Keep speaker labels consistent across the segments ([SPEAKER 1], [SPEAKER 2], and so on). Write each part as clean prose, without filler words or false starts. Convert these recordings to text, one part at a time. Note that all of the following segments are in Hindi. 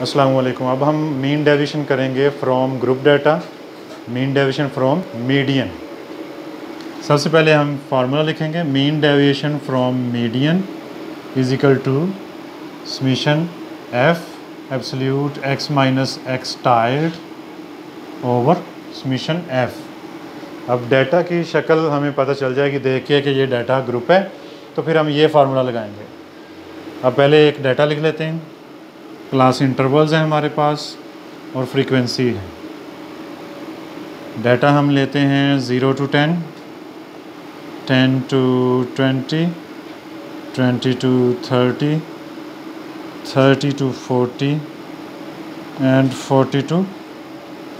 [SPEAKER 1] अस्सलाम वालेकुम। अब हम मीन डेविएशन करेंगे from group data, mean deviation from median. सबसे पहले हम फार्मूला लिखेंगे, mean deviation from median is equal to summation F absolute X minus X tilde over summation F. अब डाटा की शक्ल हमें पता चल जाएगी देख के कि ये डाटा ग्रुप है, तो फिर हम ये फार्मूला लगाएंगे। अब पहले एक डाटा लिख लेते हैं। क्लास इंटरवल्स हैं हमारे पास और फ्रीक्वेंसी है। डाटा हम लेते हैं 0 to 10, 10 to 20, 20 to 30, 30 to 40 and 40 to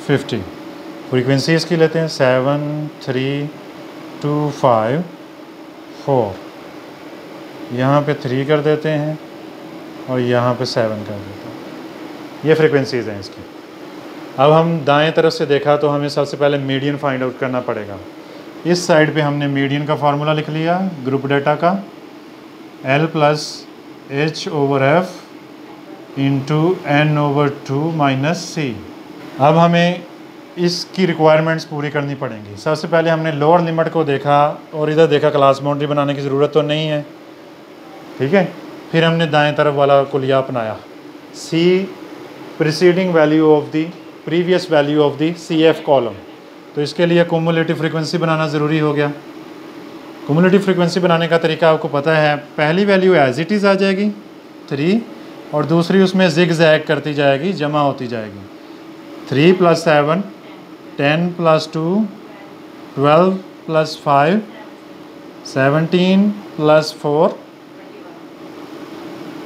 [SPEAKER 1] 50। Frequency इसकी लेते हैं 7, 3, 2, 5, 4। यहाँ पे 3 कर देते हैं और यहाँ पे 7 कर देते हैं। ये फ्रीक्वेंसीज़ हैं इसकी। अब हम दाएं तरफ से देखा तो हमें सबसे पहले मीडियन फाइंड आउट करना पड़ेगा। इस साइड पे हमने मीडियन का फार्मूला लिख लिया ग्रुप डाटा का, L plus H over F into N over 2 minus C। अब हमें इसकी रिक्वायरमेंट्स पूरी करनी पड़ेंगी। सबसे पहले हमने लोअर लिमिट को देखा और इधर देखा क्लास बाउंड्री बनाने की ज़रूरत तो नहीं है, ठीक है। फिर हमने दाएं तरफ वाला कुलिया अपनाया, C preceding value of the previous value of the CF column. तो इसके लिए कुमुलेटिव फ्रीक्वेंसी बनाना ज़रूरी हो गया। कुमुलेटिव फ्रीक्वेंसी बनाने का तरीका आपको पता है, पहली वैल्यू एज इट इज़ आ जाएगी 3 और दूसरी उसमें जिग जैग करती जाएगी, जमा होती जाएगी। 3 + 7, 10 + 2, 12 + 5, 17 + 4।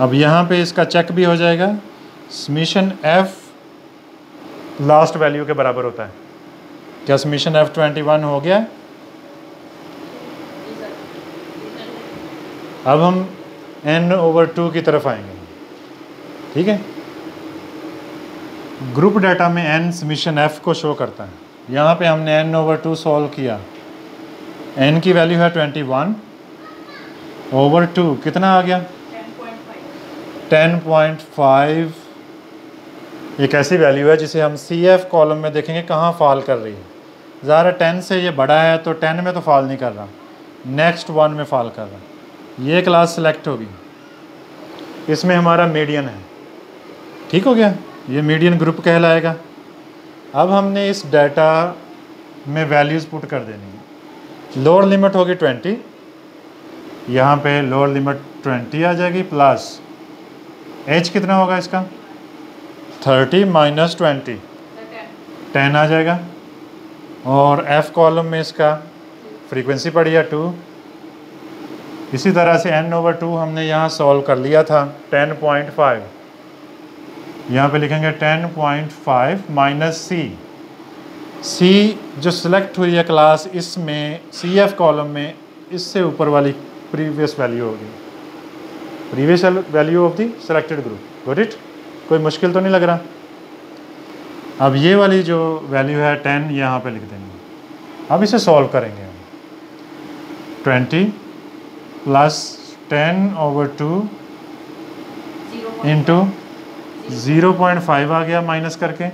[SPEAKER 1] अब यहाँ पे इसका चेक भी हो जाएगा। समेशन एफ लास्ट वैल्यू के बराबर होता है। क्या समेशन एफ 21 हो गया? अब हम n ओवर 2 की तरफ आएंगे, ठीक है। ग्रुप डाटा में n समेशन एफ को शो करता है। यहाँ पे हमने n ओवर 2 सॉल्व किया। n की वैल्यू है 21 ओवर 2 कितना आ गया? 10.5। एक ऐसी वैल्यू है जिसे हम CF कॉलम में देखेंगे कहाँ फॉल कर रही है। ज़रा 10 से ये बड़ा है तो 10 में तो फॉल नहीं कर रहा, नेक्स्ट 1 में फॉल कर रहा है। ये क्लास सेलेक्ट होगी, इसमें हमारा मीडियन है, ठीक हो गया। ये मीडियन ग्रुप कहलाएगा। अब हमने इस डाटा में वैल्यूज़ पुट कर देनी है। लोअर लिमिट होगी 20, यहाँ पे लोअर लिमिट 20 आ जाएगी, प्लस H कितना होगा इसका? 30 माइनस 20, 10 आ जाएगा। और F कॉलम में इसका फ्रीक्वेंसी पड़ी है 2। इसी तरह से n ओवर 2 हमने यहाँ सॉल्व कर लिया था 10.5। यहाँ पे लिखेंगे 10.5 माइनस C जो सिलेक्ट हुई है क्लास, इसमें CF कॉलम में इससे ऊपर वाली प्रीवियस वैल्यू होगी, previous value of the selected group. Got it? कोई मुश्किल तो नहीं लग रहा। अब ये वाली जो वैल्यू है 10 यहाँ पे लिख देंगे। अब इसे सॉल्व करेंगे हम। 20 प्लस 10 ओवर 2 इंटू 0.5 आ गया माइनस करके,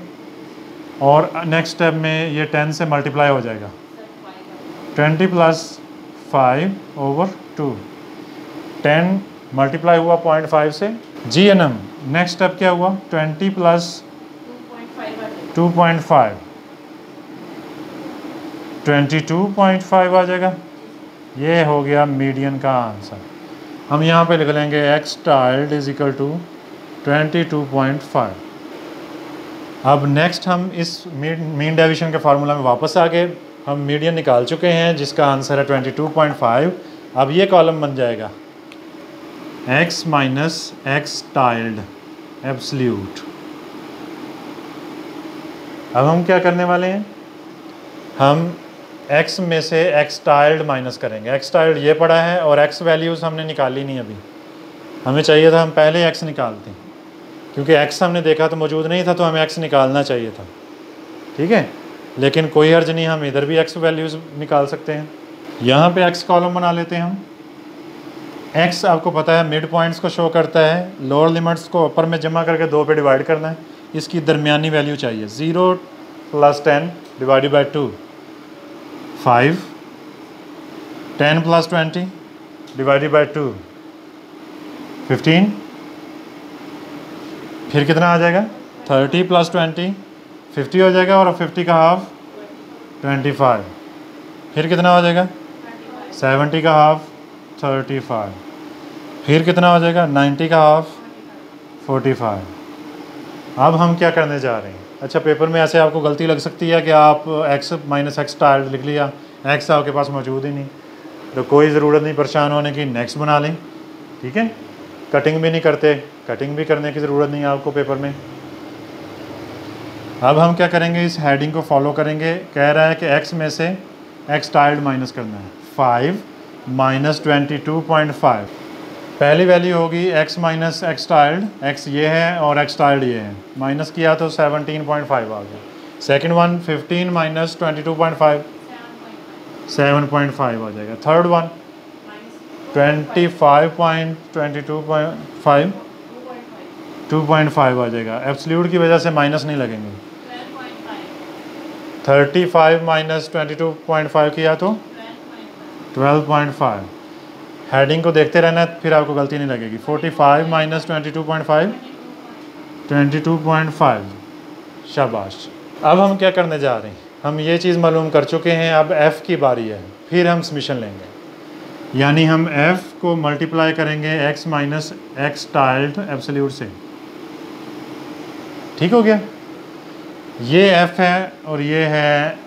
[SPEAKER 1] और नेक्स्ट स्टेप में ये 10 से मल्टीप्लाई हो जाएगा। 20 + 5 ओवर 2, 10 मल्टीप्लाई हुआ 0.5 से। GNM नेक्स्ट स्टेप क्या हुआ? 20 + 2.5, 22.5 आ जाएगा। ये हो गया मीडियन का आंसर। हम यहाँ पे लिख लेंगे x tilde is equal to 22.5। अब नेक्स्ट हम इस मीन डेविएशन के फार्मूला में वापस आ गए। हम मीडियन निकाल चुके हैं जिसका आंसर है 22.5। अब ये कॉलम बन जाएगा x minus X tiled absolute. अब हम क्या करने वाले हैं? हम x में से x टाइल्ड माइनस करेंगे। x टाइल्ड ये पड़ा है और x वैल्यूज़ हमने निकाली नहीं अभी। हमें चाहिए था हम पहले x निकालते हैं, क्योंकि x हमने देखा तो मौजूद नहीं था, तो हमें x निकालना चाहिए था, ठीक है। लेकिन कोई हर्ज नहीं, हम इधर भी x वैल्यूज़ निकाल सकते हैं। यहाँ पे x कॉलम बना लेते हैं हम। एक्स आपको पता है मिड पॉइंट्स को शो करता है, लोअर लिमिट्स को अपर में जमा करके 2 पे डिवाइड करना है, इसकी दरमियानी वैल्यू चाहिए। 0 + 10 डिवाइडेड बाई 2 5, 10 + 20 डिवाइडेड बाई 2 15, फिर कितना आ जाएगा 30 + 20 50 हो जाएगा, और 50 का हाफ 25, फिर कितना हो जाएगा 70 का हाफ 35, फिर कितना हो जाएगा 90 का हाफ 45। अब हम क्या करने जा रहे हैं? अच्छा, पेपर में ऐसे आपको गलती लग सकती है कि आप x - x टाइल्ड लिख लिया, x आपके पास मौजूद ही नहीं, तो कोई ज़रूरत नहीं परेशान होने की, नेक्स्ट बना लें। ठीक है, कटिंग भी नहीं करते, कटिंग भी करने की ज़रूरत नहीं है आपको पेपर में। अब हम क्या करेंगे, इस हेडिंग को फॉलो करेंगे। कह रहा है कि x में से x टाइल्ड माइनस करना है। 5 - 22.5, पहली वैल्यू होगी x - x टाइल्ड, x ये है और x टाइल्ड ये है, माइनस किया तो 17.5 आ गया। सेकंड वन 15 - 22.5 7.5 आ जाएगा। थर्ड वन 25.22.5 2.5 आ जाएगा। एब्सोल्यूट की वजह से माइनस नहीं लगेंगे। 35 - 22.5 किया तो 12.5। हेडिंग को देखते रहना है, फिर आपको गलती नहीं लगेगी। 45 - 22.5 22.5, शाबाश। अब हम क्या करने जा रहे हैं, हम ये चीज़ मालूम कर चुके हैं। अब f की बारी है, फिर हम समीशन लेंगे, यानी हम f को मल्टीप्लाई करेंगे x - x टाइल्ड एब्सोल्यूट से। ठीक हो गया, ये f है और ये है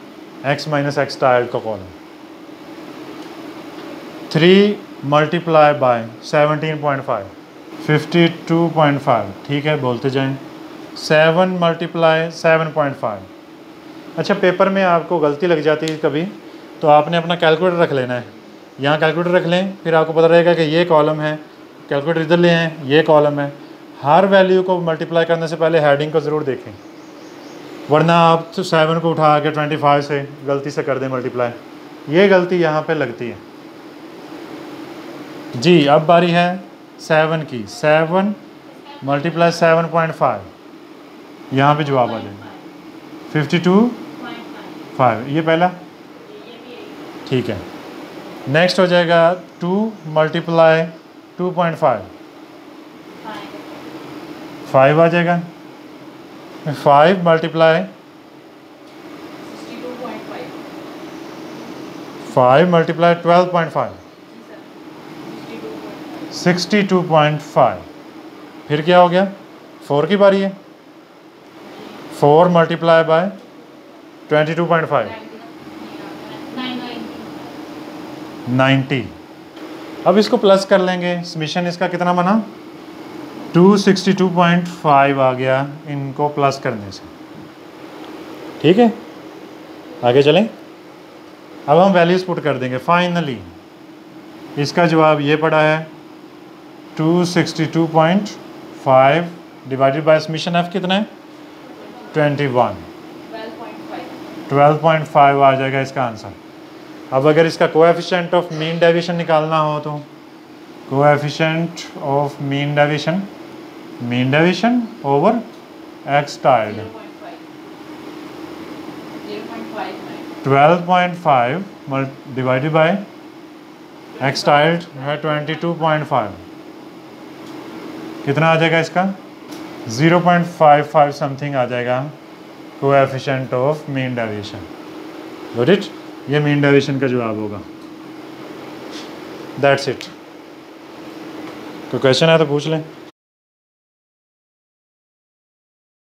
[SPEAKER 1] x - x टाइल्ड का कॉलम। 3 multiply by 17.5 52.5। ठीक है, बोलते जाएं। 7 मल्टीप्लाई 7.5। अच्छा, पेपर में आपको गलती लग जाती है कभी, तो आपने अपना कैलकुलेटर रख लेना है। यहाँ कैलकुलेटर रख लें, फिर आपको पता रहेगा कि ये कॉलम है, कैलकुलेटर इधर ले आएँ, ये कॉलम है। हर वैल्यू को मल्टीप्लाई करने से पहले हेडिंग को ज़रूर देखें, वरना आप तो 7 को उठा के 25 से गलती से कर दें मल्टीप्लाई। ये गलती यहाँ पे लगती है जी। अब बारी है 7 की। 7 मल्टीप्लाई 7.5, यहाँ पे जवाब आ जाएगा 52.5। ये पहला, ठीक है। नेक्स्ट हो जाएगा 2 मल्टीप्लाई 2.5 5 आ जाएगा। 5 मल्टीप्लाई 5 मल्टीप्लाई 12.5 62.5। फिर क्या हो गया, 4 की बारी है। 4 मल्टीप्लाई बाय 22.5 90। अब इसको प्लस कर लेंगे, समीशन इसका कितना बना 262.5 आ गया इनको प्लस करने से। ठीक है, आगे चलें। अब हम वैल्यूज़ पुट कर देंगे। फाइनली इसका जवाब ये पड़ा है 262.5 डिवाइडेड बाय समीशन f कितना है 21 12.5 आ जाएगा इसका आंसर। अब अगर इसका कोएफिशिएंट ऑफ मीन डेविएशन निकालना हो तो coefficient of mean deviation over x tiled 12.5 divided by x tiled है 22.5, कितना आ जाएगा इसका 0.55 समथिंग आ जाएगा coefficient of mean deviation. Got it, ये मीन डेविएशन का जवाब होगा। That's it. कोई क्वेश्चन है तो पूछ लें।